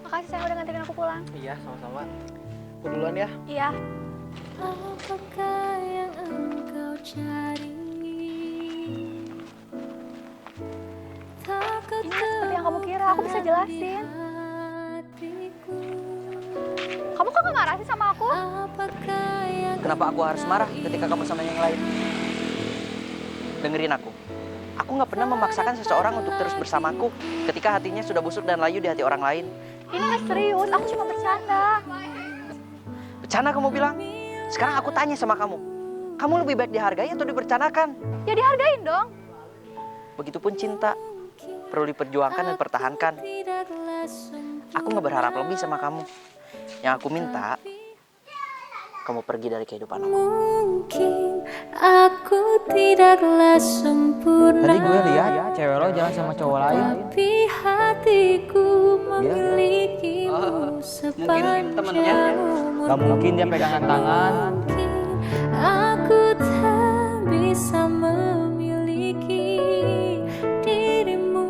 Makasih sayang udah nganterin aku pulang. Iya, sama-sama. Aku duluan ya. Iya. Apakah yang engkau cari? Ini nggak seperti yang kamu kira, aku bisa jelasin. Kamu kok nggak marah sih sama aku? Kenapa aku harus marah ketika kamu sama yang lain? Dengerin aku. Aku nggak pernah memaksakan seseorang untuk terus bersamaku ketika hatinya sudah busuk dan layu di hati orang lain. Ini nggak serius, aku cuma bercanda. Bercanda kamu bilang? Sekarang aku tanya sama kamu. Kamu lebih baik dihargai atau dibercandakan? Ya dihargain dong. Begitupun cinta. Perlu diperjuangkan dan dipertahankan. Aku nggak berharap lebih sama kamu. Yang aku minta, kamu pergi dari kehidupan aku. Mungkin aku tidaklah sempurna. Tadi gue lihat ya cewek lo jalan sama cowok lain. Tapi hatiku memilikimu sepanjang temennya. umur. Gak mungkin dia pegangan tangan. Mungkin aku tak bisa memiliki dirimu